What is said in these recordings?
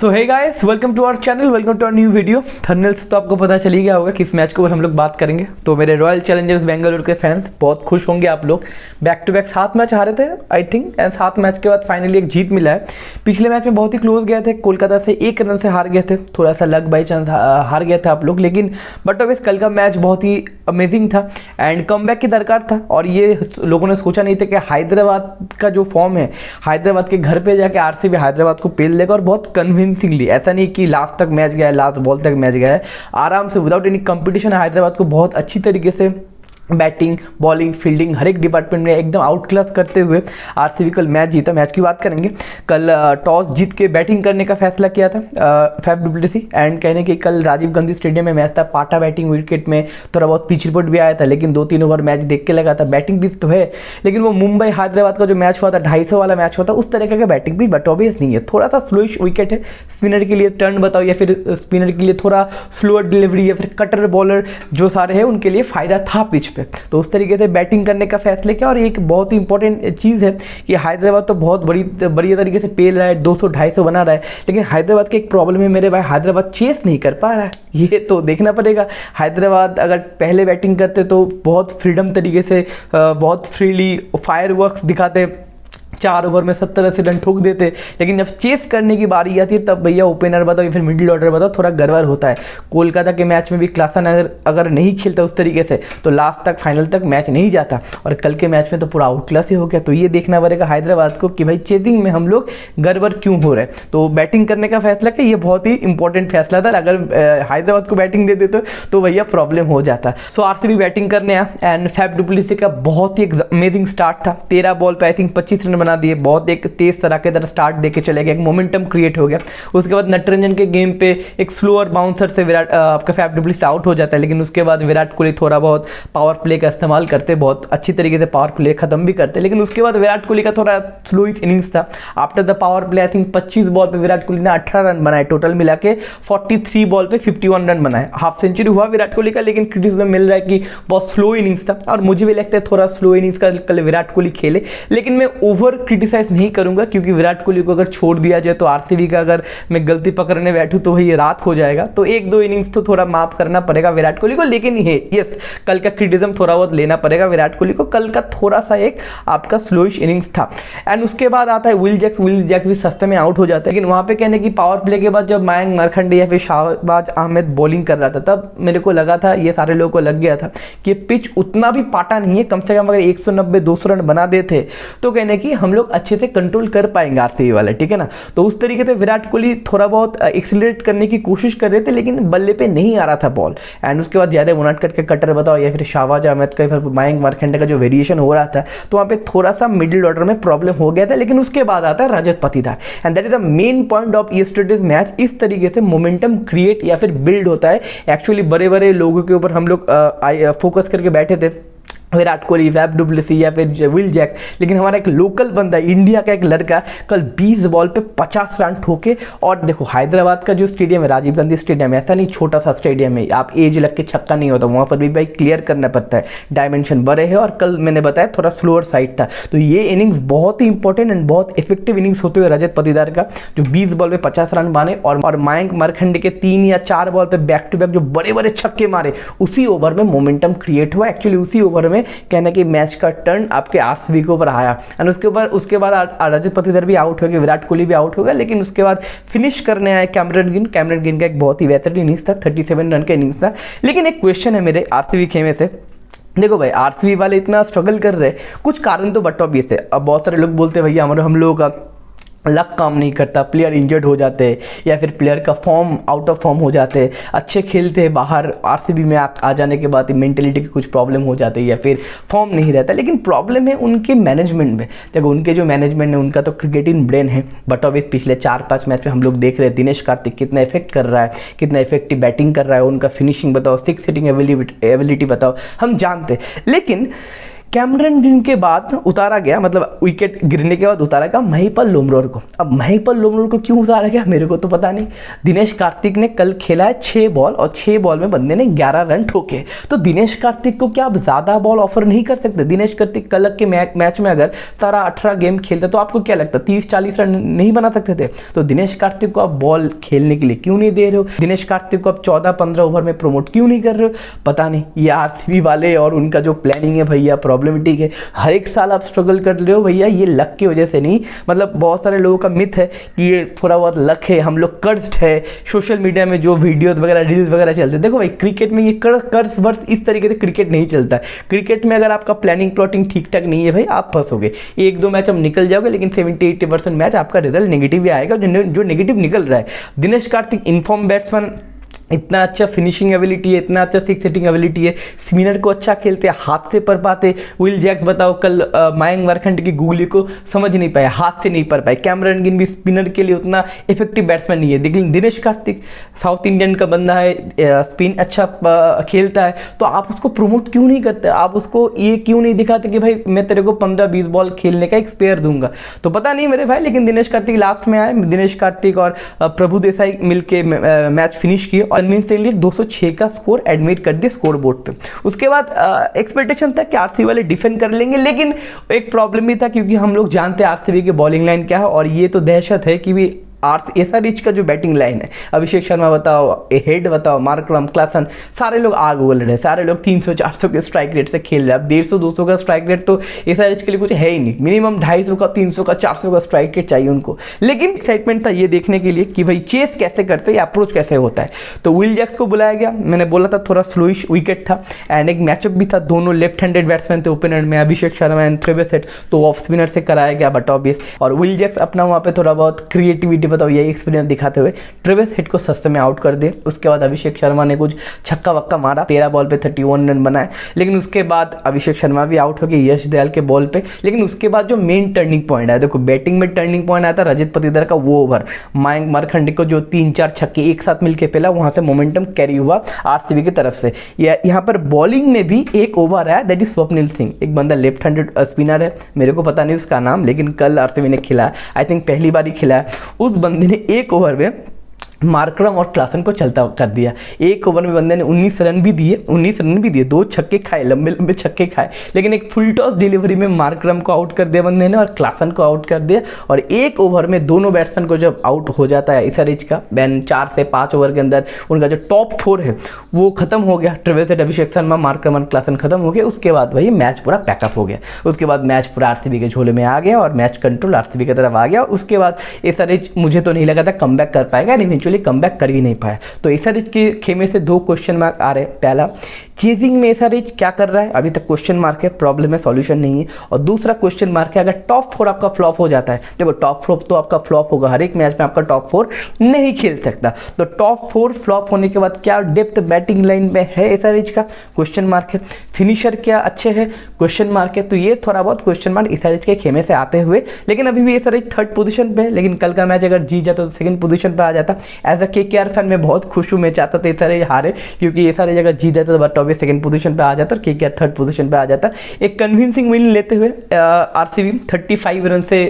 So hey guys, welcome to our channel, welcome to our new video. Thumbnail से तो आपको पता चल ही गया होगा कि इस मैच के ऊपर हम लोग बात करेंगे। तो मेरे रॉयल चैलेंजर्स बेंगलुरु के फैंस बहुत खुश होंगे। आप लोग बैक टू बैक 7 मैच हारे थे आई थिंक, एंड 7 मैच के बाद फाइनली एक जीत मिला है। पिछले मैच में बहुत ही क्लोज गए थे, कोलकाता से 1 रन से हार गए थे, थोड़ा सा लक बाई चांस हार गए थे आप लोग। लेकिन बट ऑब्वियस कल का मैच बहुत ही अमेजिंग था एंड कमबैक की दरकार था। और ये लोगों ने सोचा नहीं था कि हैदराबाद का जो फॉर्म है, हैदराबाद के घर पे जाके आरसीबी हैदराबाद को पेल देगा, और बहुत कन्विंसिंगली। ऐसा नहीं कि लास्ट तक मैच गया है, लास्ट बॉल तक मैच गया है, आराम से विदाउट एनी कंपटीशन हैदराबाद को बहुत अच्छी तरीके से बैटिंग, बॉलिंग, फील्डिंग हर एक डिपार्टमेंट में एकदम आउट क्लास करते हुए आरसीबी कल मैच जीता। मैच की बात करेंगे, कल टॉस जीत के बैटिंग करने का फैसला किया था फैफ डु प्लेसिस। एंड कहने कि कल राजीव गांधी स्टेडियम में मैच था, पाटा बैटिंग विकेट में थोड़ा बहुत पिच रिपोर्ट भी आया था, लेकिन 2-3 ओवर मैच देख के लगा था बैटिंग पिच तो है, लेकिन वो मुंबई हैदराबाद का जो मैच हुआ था 250 वाला मैच हुआ था, उस तरह का बैटिंग पिच बट ऑब्वियस नहीं है। थोड़ा सा स्लोइश विकेट है, स्पिनर के लिए टर्न बताओ या फिर स्पिनर के लिए थोड़ा स्लोअर डिलीवरी या फिर कटर बॉलर जो सारे हैं उनके लिए फ़ायदा था पिच पे। तो उस तरीके से बैटिंग करने का फैसला किया। और एक बहुत ही इंपॉर्टेंट चीज़ है कि हैदराबाद तो बहुत बढ़िया तरीके से पेल रहा है, 200-250 बना रहा है, लेकिन हैदराबाद की एक प्रॉब्लम है मेरे भाई, हैदराबाद चेस नहीं कर पा रहा है। ये तो देखना पड़ेगा। हैदराबाद अगर पहले बैटिंग करते तो बहुत फ्रीडम तरीके से, बहुत फ्रीली फायरवर्क्स दिखाते, 4 ओवर में 70-80 रन ठोक देते, लेकिन जब चेस करने की बारी आती है तब भैया ओपनर बताओ या फिर मिडिल ऑर्डर बताओ, थोड़ा गड़बड़ होता है। कोलकाता के मैच में भी क्लासन अगर नहीं खेलता उस तरीके से तो लास्ट तक फाइनल तक मैच नहीं जाता, और कल के मैच में तो पूरा आउट क्लास ही हो गया। तो ये देखना पड़ेगा हैदराबाद को कि भाई चेजिंग में हम लोग गड़बड़ क्यों हो रहे हैं। तो बैटिंग करने का फैसला किया, ये बहुत ही इंपॉर्टेंट फैसला था। अगर हैदराबाद को बैटिंग दे देते तो भैया प्रॉब्लम हो जाता। सो आरसीबी बैटिंग करने आया एंड फैफ डु प्लेसिस का बहुत ही अमेजिंग स्टार्ट था। 13 बॉल पे आई थिंक 25 रन बना दिए, बहुत एक तेज तरह के तरह स्टार्ट देके चले गए, एक मोमेंटम क्रिएट हो गया। उसके बाद नटरंजन के गेम पे एक स्लोअर बाउंसर से आपका फैफ डु प्लेसिस आउट हो जाता है, लेकिन उसके बाद विराट कोहली थोड़ा बहुत पावर प्ले का इस्तेमाल करते, बहुत अच्छी तरीके से पावर प्ले खत्म भी करते। लेकिन उसके बाद विराट कोहली का थोड़ा स्लो इनिंग्स था। After the power play I think 25 ball पे विराट कोहली ने 18 रन बनाए, टोटल मिला के 43 बॉल पे 51 रन बनाए। हाफ सेंचुरी हुआ विराट कोहली का, लेकिन क्रिटिसिज्म मिल रहा है कि बहुत स्लो इनिंग्स था, और मुझे भी लगता है थोड़ा स्लो इनिंग्स का कल विराट कोहली खेले। लेकिन मैं ओवर क्रिटिसाइज नहीं करूंगा, क्योंकि विराट कोहली को अगर छोड़ दिया जाए तो आरसीबी का अगर मैं गलती पकड़ने बैठूं तो ये रात हो जाएगा। तो 1-2 इनिंग्स तो थोड़ा माफ करना पड़ेगा विराट कोहली को, लेकिन ये यस कल का क्रिटिसिज्म थोड़ा बहुत लेना पड़ेगा विराट कोहली को। कल का थोड़ा सा एक आपका स्लोइश इनिंग्स था। एंड उसके बाद आता है विल जैक्स भी सस्ते में आउट हो जाता है। लेकिन वहां पे कहने की पावर प्ले के बाद जब मयंक मरखंडे या फिर शाहबाज अहमद बॉलिंग कर रहा था, तब मेरे को लगा था, ये सारे लोगों को लग गया था कि पिच उतना भी पाटा नहीं है, कम से कम अगर 190-200 रन बना देते तो कहने की हम लोग अच्छे से कंट्रोल कर पाएंगे आरसीबी वाले, ठीक है ना। तो उस तरीके से विराट कोहली थोड़ा बहुत एक्सीलरेट करने की कोशिश कर रहे थे, लेकिन बल्ले पे नहीं आ रहा था बॉल। एंड उसके बाद ज़्यादा उनटकट के कटर बताओ या फिर शाहबाज अहमद का, फिर मयंक मरखंडे का जो वेरिएशन हो रहा था, तो वहाँ पे थोड़ा सा मिडिल ऑर्डर में प्रॉब्लम हो गया था। लेकिन उसके बाद आता है Rajat Patidar, and that is the main point of yesterday's match. इस तरीके से मोमेंटम क्रिएट या फिर बिल्ड होता है। एक्चुअली बड़े बड़े लोगों के ऊपर हम लोग फोकस करके बैठे थे, Virat Kohli, Faf du Plessis या फिर विल जैक्स, लेकिन हमारा एक लोकल बंदा, इंडिया का एक लड़का कल 20 बॉल पे 50 रन ठोके। और देखो हैदराबाद का जो स्टेडियम है, राजीव गांधी स्टेडियम, ऐसा नहीं छोटा सा स्टेडियम है, आप एज लग के छक्का नहीं होता, वहाँ पर भी भाई क्लियर करना पड़ता है, डायमेंशन बड़े हैं। और कल मैंने बताया थोड़ा स्लोअर साइड था। तो ये इनिंग्स बहुत ही इंपॉर्टेंट एंड बहुत इफेक्टिव इनिंग्स होते हुए रजत पाटीदार का, जो 20 बॉल पे 50 रन मारे, और मयंक मरखंडे के 3 या 4 बॉल पे बैक टू बैक जो बड़े बड़े छक्के मारे, उसी ओवर में मोमेंटम क्रिएट हुआ। एक्चुअली उसी ओवर में कहना कि मैच का टर्न आपके आरसीबी के ऊपर आया। एंड उसके बाद रजत पाटीदार भी आउट हो गए, विराट कोहली भी आउट हो गया। लेकिन उसके बाद फिनिश करने आए कैमरन गिन का एक बहुत ही बेहतरीन इनिंग्स था, 37 रन का इनिंग्स था। लेकिन एक क्वेश्चन है मेरे आरसीबी खेमे से, देखो भाई आरसीबी वाले इतना स्ट्रगल कर रहे हैं, कुछ कारण तो बट ऑब्वियस है। अब बहुत सारे लोग बोलते हैं भैया हम लोगों का लक काम नहीं करता, प्लेयर इंजर्ड हो जाते हैं या फिर प्लेयर का फॉर्म आउट ऑफ फॉर्म हो जाते हैं, अच्छे खेलते हैं, बाहर आरसीबी में आ जाने के बाद मेंटेलिटी की कुछ प्रॉब्लम हो जाती है या फिर फॉर्म नहीं रहता। लेकिन प्रॉब्लम है उनके मैनेजमेंट में। देखो उनके जो मैनेजमेंट है, उनका तो क्रिकेटिंग ब्रेन है, बट ऑब्वियस पिछले 4-5 मैच में हम लोग देख रहे हैं दिनेश कार्तिक कितना इफेक्ट कर रहा है, कितना इफेक्टिव बैटिंग कर रहा है, उनका फिनिशिंग बताओ, 6 हिटिंग एबिलिटी बताओ, हम जानते। लेकिन कैमरन ग्रीन के बाद उतारा गया, मतलब विकेट गिरने के बाद उतारा गया महिपाल लोमरोर को। अब महिपाल लोमरोर को क्यों उतारा गया मेरे को तो पता नहीं। दिनेश कार्तिक ने कल खेला है 6 बॉल और 6 बॉल में बंदे ने 11 रन ठोके। तो दिनेश कार्तिक को क्या आप ज़्यादा बॉल ऑफर नहीं कर सकते? दिनेश कार्तिक कल के मैच में अगर सारा 18 गेम खेलते तो आपको क्या लगता 30-40 रन नहीं बना सकते थे? तो दिनेश कार्तिक को आप बॉल खेलने के लिए क्यों नहीं दे रहे हो? दिनेश कार्तिक को आप 14-15 ओवर में प्रमोट क्यों नहीं कर रहे हो? पता नहीं, ये आरसीबी वाले और उनका जो प्लानिंग है भैया प्रॉब्लमेटिक है। हर एक साल आप स्ट्रगल कर रहे हो भैया, ये लक की वजह से नहीं। मतलब बहुत सारे लोगों का मिथ है कि ये थोड़ा बहुत लक है, हम लोग कर्स्ड है। सोशल मीडिया में जो वीडियोस वगैरह रील्स वगैरह चलते हैं, देखो भाई क्रिकेट में ये कर्स वर्स इस तरीके से क्रिकेट नहीं चलता है। क्रिकेट में अगर आपका प्लानिंग प्लॉटिंग ठीक ठाक नहीं है भाई, आप फंसोगे। 1-2 मैच हम निकल जाओगे, लेकिन 70-80% मैच आपका रिजल्ट नेगेटिव ही आएगा। जो नेगेटिव निकल रहा है, दिनेश कार्तिक इनफॉर्म बैट्समैन, इतना अच्छा फिनिशिंग एबिलिटी है, इतना अच्छा सिक्स हिटिंग एबिलिटी है, स्पिनर को अच्छा खेलते हैं, हाथ से पर पाते। विल जैक्स बताओ कल मयंक मरखंड की गूगली को समझ नहीं पाए, हाथ से नहीं पर पाए। कैमरन ग्रीन भी स्पिनर के लिए उतना इफेक्टिव बैट्समैन नहीं है, लेकिन दिनेश कार्तिक साउथ इंडियन का बंदा है, स्पिन अच्छा खेलता है, तो आप उसको प्रमोट क्यों नहीं करते? आप उसको ये क्यों नहीं दिखाते कि भाई मैं तेरे को 15-20 बॉल खेलने का एक स्पेयर दूंगा? तो पता नहीं मेरे भाई, लेकिन दिनेश कार्तिक लास्ट में आए। दिनेश कार्तिक और प्रभु देसाई मिलके मैच फिनिश किए और कन्विंसिंगली 206 का स्कोर एडमिट कर दिया स्कोर बोर्ड पे। उसके बाद एक्सपेक्टेशन था कि आरसीबी वाले डिफेंड कर लेंगे, लेकिन एक प्रॉब्लम भी था क्योंकि हम लोग जानते हैं आरसीबी की बॉलिंग लाइन क्या है, और ये तो दहशत है कि भी एसआरएच का जो बैटिंग लाइन है, अभिषेक शर्मा बताओ, हेड बताओ, मार्करम, क्लासन, सारे लोग आग उगल रहे हैं। सारे लोग 300-400 के स्ट्राइक रेट से खेल रहे हैं। अब 150-200 का स्ट्राइक रेट तो एसआरएच के लिए कुछ है ही नहीं। मिनिमम 250 का, 300 का, 400 का स्ट्राइक रेट चाहिए उनको। लेकिन एक्साइटमेंट था ये देखने के लिए कि भाई चेस कैसे करते हैं, अप्रोच कैसे होता है। तो विल जैक्स को बुलाया गया, मैंने बोला था थोड़ा स्लोइश विकेट था, एंड एक मैचअप भी था, दोनों लेफ्ट हैंडेड बैट्समैन थे ओपनर में, Abhishek Sharma and Travis head, तो ऑफ स्पिनर से कराया गया बट ऑब्वियस। और विल जैक्स अपना वहाँ पे थोड़ा बहुत क्रिएटिविटी बताओ, यही एक्सपीरियंस दिखाते हुए ट्रेविस हेड को सस्ते में आउट कर दिए। उसके बाद अभिषेक शर्मा ने कुछ छक्का वक्का मारा, 13 बॉल पे 31 रन बनाए, लेकिन उसके बाद अभिषेक शर्मा भी आउट हो गए यश दयाल के बॉल पे। लेकिन उसके बाद जो मेन टर्निंग पॉइंट आया, देखो बैटिंग में टर्निंग पॉइंट आया था रजत पाटीदार का वो ओवर, मयंक मरखंड को जो 3-4 छक्के एक साथ मिलकर पेला, वहां से मोमेंटम कैरी हुआ आरसीबी की तरफ से। यहाँ पर बॉलिंग में भी एक ओवर आया, दैट इज स्वप्निल सिंह, एक बंदा लेफ्ट हैंडेड स्पिनर है, मेरे को पता नहीं उसका नाम, लेकिन कल आरसीबी ने खिलाया, आई थिंक पहली बार ही खिलाया। उस बंदे ने एक ओवर में मार्करम और क्लासन को चलता कर दिया। एक ओवर में बंदे ने 19 रन भी दिए, 2 छक्के खाए, लंबे लंबे छक्के खाए, लेकिन एक फुल टॉस डिलीवरी में मार्करम को आउट कर दिया बंदे ने और क्लासन को आउट कर दिया। और एक ओवर में दोनों बैट्समैन को जब आउट हो जाता है एसआरएच का, बैन 4 से 5 ओवर के अंदर उनका जो टॉप 4 है वो खत्म हो गया। Travis head, Abhishek Sharma, Markram और क्लासन खत्म हो गया। उसके बाद वही मैच पूरा पैकअप हो गया। उसके बाद मैच पूरा आरसीबी के झोले में आ गया और मैच कंट्रोल आरसीबी की तरफ आ गया। उसके बाद एसआरएच मुझे तो नहीं लगा था कमबैक कर पाएगा, इवेंचुअली कमबैक कर ही नहीं पाया। तो एसआरएच के खेमे से 2 क्वेश्चन मार्क आ रहे हैं। पहला, चेजिंग में एसआरएच क्या कर रहा है, अभी तक क्वेश्चन मार्क है, प्रॉब्लम है, सॉल्यूशन नहीं है। और दूसरा क्वेश्चन मार्क है, अगर टॉप 4 आपका फ्लॉप हो जाता है, देखो टॉप 4 तो आपका फ्लॉप होगा, हर एक मैच में आपका टॉप 4 नहीं खेल सकता। तो टॉप 4 फ्लॉप होने के बाद क्या डेप्थ बैटिंग लाइन में है एसआरएच का, क्वेश्चन मार्क है। फिनिशर क्या अच्छे है, क्वेश्चन मार्क है। तो ये थोड़ा बहुत क्वेश्चन मार्क एसआरएच के खेमे से आते हुए, लेकिन अभी भी एसआरएच 3rd पोजीशन पे है। लेकिन कल का मैच अगर जीत जाता तो 2nd पोजीशन पे आ जाता। एज अ केकेआर फैन मैं बहुत खुश हूँ, मैं चाहता था एसआरएच हारे, क्योंकि एसआरएच अगर जीत जाता तो बट ऑब्वियस 2nd पोजीशन पे आ जाता और केकेआर 3rd पोजीशन पे आ जाता। एक कन्विंसिंग विन लेते हुए आरसीबी 35 रन से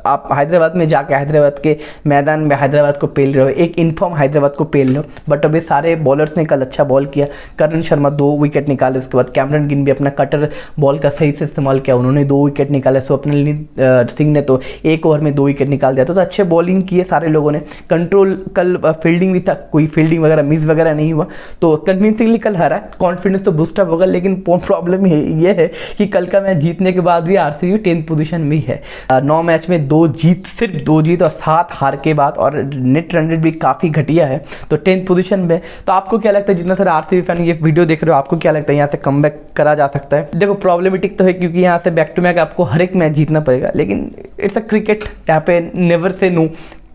आप हैदराबाद में जाके हैदराबाद के मैदान में हैदराबाद को पेल रहे हो, एक इनफॉर्म हैदराबाद को पेल रहे हो। बट अभी सारे बॉलर्स ने कल अच्छा बॉल किया। करण शर्मा 2 विकेट निकाले, उसके बाद कैमरन ग्रीन भी अपना कटर बॉल का सही से इस्तेमाल किया, उन्होंने 2 विकेट निकाले। स्वप्निल सिंह ने तो 1 ओवर में 2 विकेट निकाल दिया। तो अच्छे बॉलिंग किए सारे लोगों ने, कंट्रोल, कल फील्डिंग भी था, कोई फील्डिंग वगैरह मिस वगैरह नहीं हुआ। तो कन्विंसिंगली कल हारा, कॉन्फिडेंस तो बूस्टअप होगा। लेकिन प्रॉब्लम ये है कि कल का मैच जीतने के बाद भी आरसीबी 10th पोजीशन में है। 9 मैच में 2 जीत, सिर्फ 2 जीत और 7 हार के बाद, और नेट रन रेट भी काफ़ी घटिया है, तो 10th पोजीशन में। तो आपको क्या लगता है, जितना सारे आरसीबी फैन ये वीडियो देख रहे हो, आपको क्या लगता है यहाँ से कमबैक करा जा सकता है? देखो प्रॉब्लमेटिक तो है क्योंकि यहाँ से बैक टू बैक आपको हर एक मैच जीतना पड़ेगा, लेकिन इट्स अ क्रिकेट, यहाँ पे नेवर से नो,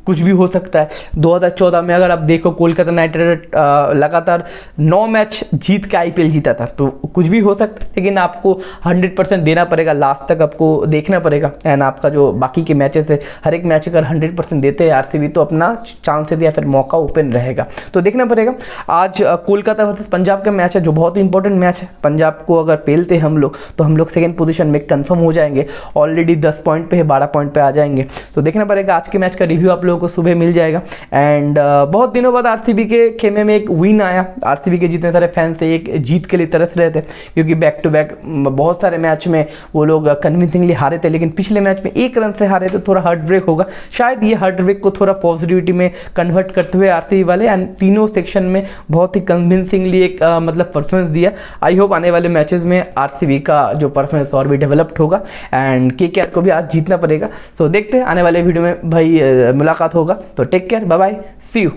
कुछ भी हो सकता है। 2014 में अगर आप देखो कोलकाता नाइट राइडर लगातार 9 मैच जीत के आईपीएल जीता था, तो कुछ भी हो सकता है, लेकिन आपको 100% देना पड़ेगा, लास्ट तक आपको देखना पड़ेगा। एंड आपका जो बाकी के मैचेस है, हर एक मैच अगर 100% देते हैं आरसीबी तो अपना चांसेस या फिर मौका ओपन रहेगा, तो देखना पड़ेगा। आज कोलकाता वर्सेस पंजाब का मैच है जो बहुत ही इंपॉर्टेंट मैच है। पंजाब को अगर पेलते हैं हम लोग तो हम लोग सेकेंड पोजीशन में कंफर्म हो जाएंगे, ऑलरेडी 10 पॉइंट पे है, 12 पॉइंट पे आ जाएंगे। तो देखना पड़ेगा, आज के मैच का रिव्यू आप लोगों को सुबह मिल जाएगा। एंड बहुत दिनों बाद आरसीबी के खेमे में एक विन आया। आरसीबी के जितने सारे फैंस थे एक जीत के लिए तरस रहे थे, क्योंकि बैक टू बैक बहुत सारे मैच में वो लोग कन्विंसिंगली हारे थे, लेकिन पिछले मैच में 1 रन से हारे थे, थोड़ा हार्ट ब्रेक होगा। शायद ये हार्ट ब्रेक को थोड़ा पॉजिटिविटी में कन्वर्ट करते हुए आरसीबी वाले एंड तीनों सेक्शन में बहुत ही कन्विंसिंगली एक मतलब परफॉर्मेंस दिया। आई होप आने वाले मैचेस में आरसीबी का जो परफॉर्मेंस और भी डेवलप्ड होगा एंड केकेआर को भी आज जीतना पड़ेगा। सो देखते हैं आने वाले वीडियो में भाई मुलाकात होगा। तो take care, bye bye, see you.